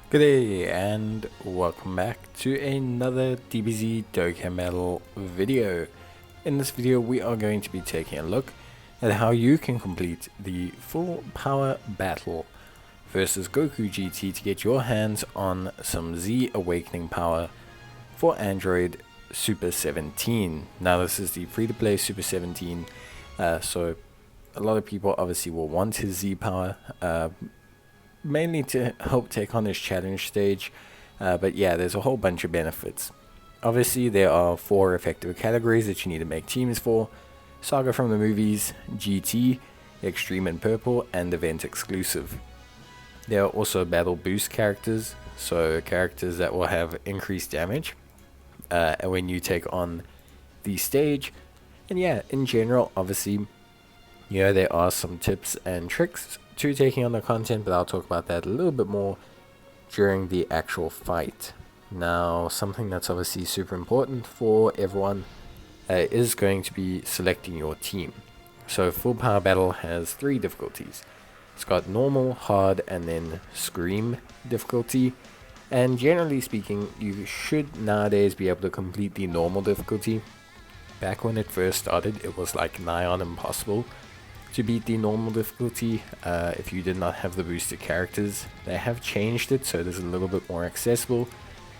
Good day and welcome back to another DBZ Dokkan Battle video. In this video we are going to be taking a look at how you can complete the full power battle versus Goku GT to get your hands on some Z Awakening power for Android Super 17. Now this is the free to play Super 17, so a lot of people obviously will want his Z power, mainly to help take on his challenge stage, but yeah, there's a whole bunch of benefits. Obviously there are 4 effective categories that you need to make teams for: Saga from the movies, GT, Extreme and Purple, and event exclusive. There are also battle boost characters, so characters that will have increased damage when you take on the stage. And yeah, in general, obviously, there are some tips and tricks to taking on the content, but I'll talk about that a little bit more during the actual fight. Now, something that's obviously super important for everyone is going to be selecting your team. So full power battle has 3 difficulties. It's got normal, hard, and then scream difficulty. And generally speaking, you should nowadays be able to complete the normal difficulty. Back when it first started, it was like nigh on impossible to beat the normal difficulty if you did not have the boosted characters. They have changed it so it is a little bit more accessible,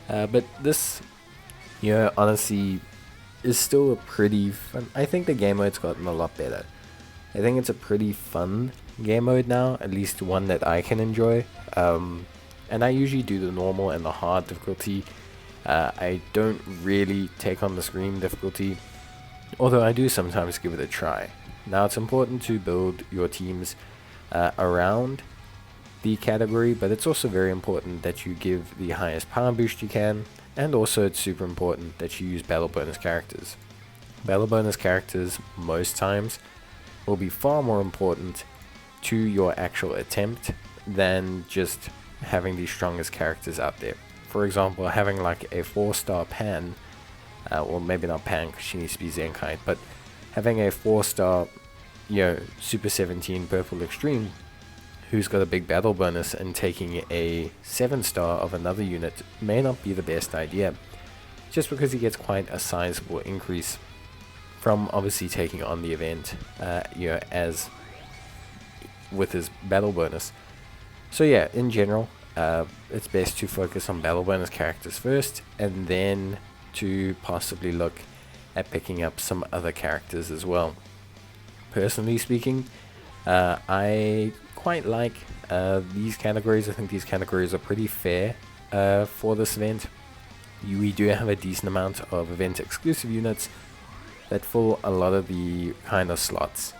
but this, honestly is still a pretty fun. I think the game mode's gotten a lot better. I think it's a pretty fun game mode now, at least one that I can enjoy. And I usually do the normal and the hard difficulty. I don't really take on the scream difficulty, although I do sometimes give it a try. Now, it's important to build your teams around the category, but it's also very important that you give the highest power boost you can, and also it's super important that you use battle bonus characters. Battle bonus characters most times will be far more important to your actual attempt than just having the strongest characters out there. For example, having like a 4-star Pan, well, maybe not Pan because she needs to be Zenkai, but having a 4-star, Super 17 Purple Extreme who's got a big battle bonus and taking a 7-star of another unit may not be the best idea, just because he gets quite a sizable increase from obviously taking on the event, as with his battle bonus. So yeah, in general, it's best to focus on battle bonus characters first, and then to possibly look at picking up some other characters as well. Personally speaking, I quite like these categories. I think these categories are pretty fair for this event. We do have a decent amount of event exclusive units that fill a lot of the kind of slots.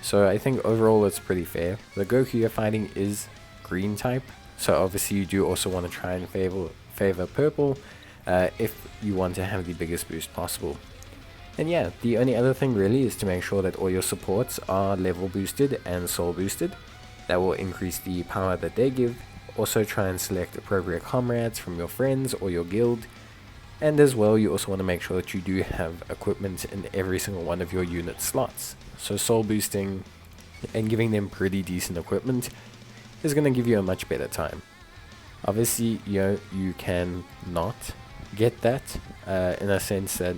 So I think overall it's pretty fair. The Goku you're fighting is green type, so obviously you do also want to try and favor purple if you want to have the biggest boost possible. And yeah, the only other thing really is to make sure that all your supports are level boosted and soul boosted. That will increase the power that they give. Also try and select appropriate comrades from your friends or your guild. And as well, you also want to make sure that you do have equipment in every single one of your unit slots. So soul boosting and giving them pretty decent equipment is going to give you a much better time. Obviously, you can not get that in a sense that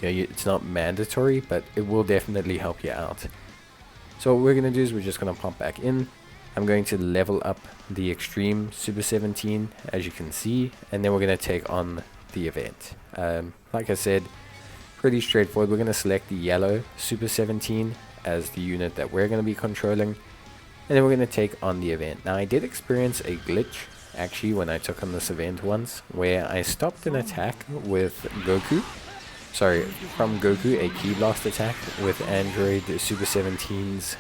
it's not mandatory, but it will definitely help you out. So what we're going to do is we're just going to pop back in. I'm going to level up the Extreme Super 17, as you can see, and then we're going to take on the event. Like I said, pretty straightforward. We're going to select the yellow Super 17 as the unit that we're going to be controlling, and then we're going to take on the event. Now, I did experience a glitch actually when I took on this event once, where I stopped an attack with Goku. From Goku, a Ki Blast attack with Android Super 17's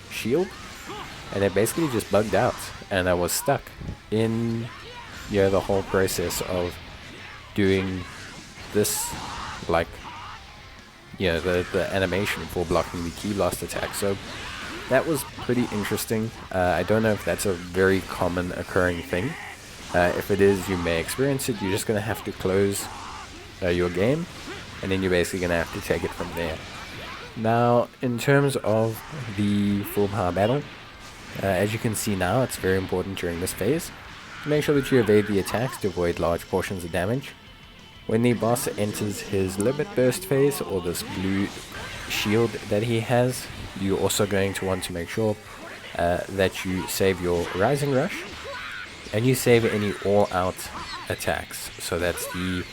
shield, and it basically just bugged out, and I was stuck in the whole process of doing this, like the animation for blocking the Ki Blast attack. So that was pretty interesting. I don't know if that's a very common occurring thing. If it is, you may experience it. You're just going to have to close your game, and then you're basically going to have to take it from there. Now, in terms of the full power battle, as you can see now, it's very important during this phase Make sure that you evade the attacks to avoid large portions of damage. When the boss enters his limit burst phase, or this blue shield that he has, you're also going to want to make sure that you save your Rising Rush, and you save any all-out attacks. So that's the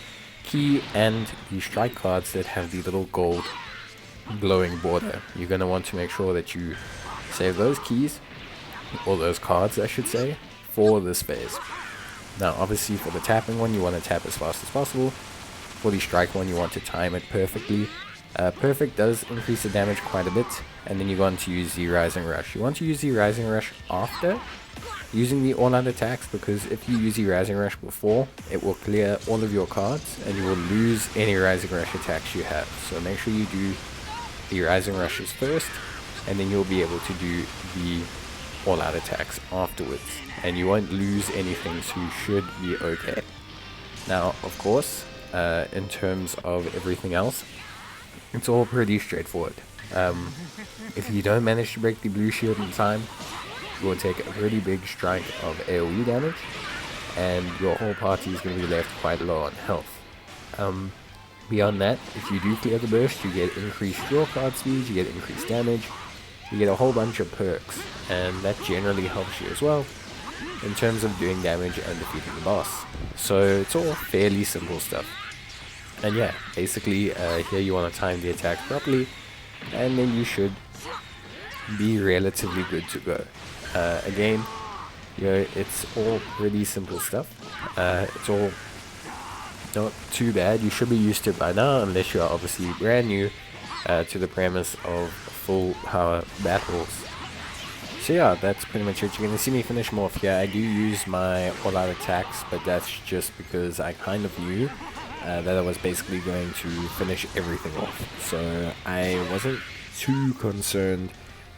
key and the strike cards that have the little gold glowing border. You're going to want to make sure that you save those keys, or those cards I should say, for this phase. Now obviously for the tapping one, you want to tap as fast as possible. For the strike one, you want to time it perfectly. Perfect does increase the damage quite a bit, and then you want to use the Rising Rush. You want to use the Rising Rush after using the all-out attacks, because if you use the Rising Rush before, it will clear all of your cards and you will lose any Rising Rush attacks you have. So make sure you do the Rising Rushes first, and then you'll be able to do the all-out attacks afterwards, and you won't lose anything, so you should be okay. Now of course, in terms of everything else, it's all pretty straightforward. If you don't manage to break the blue shield in time, you will take a pretty big strike of AoE damage, and your whole party is going to be left quite low on health. Beyond that, if you do clear the burst, you get increased draw card speed, you get increased damage, you get a whole bunch of perks, and that generally helps you as well in terms of doing damage and defeating the boss. So it's all fairly simple stuff. And yeah, basically here you want to time the attack properly, and then you should be relatively good to go. Again, you know, it's all pretty simple stuff. It's all not too bad. You should be used to it by now, unless you are obviously brand new to the premise of full power battles. So yeah, that's pretty much it. You're going to see me finish them off here. I do use my all-out attacks, but that's just because I kind of knew that I was basically going to finish everything off. So I wasn't too concerned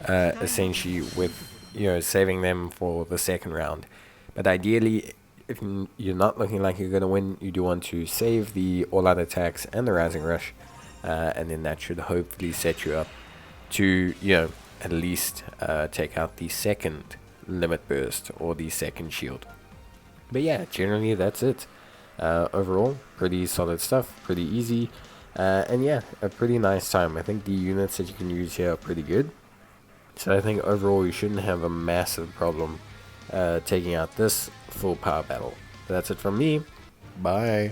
essentially with, you know, saving them for the second round. But ideally, if you're not looking like you're going to win, you do want to save the all-out attacks and the Rising Rush, and then that should hopefully set you up to, you know, at least take out the second limit burst or the second shield. But yeah, generally that's it. Overall, pretty solid stuff, pretty easy, and yeah, a pretty nice time. I think the units that you can use here are pretty good. So I think overall you shouldn't have a massive problem taking out this full power battle. That's it from me. Bye.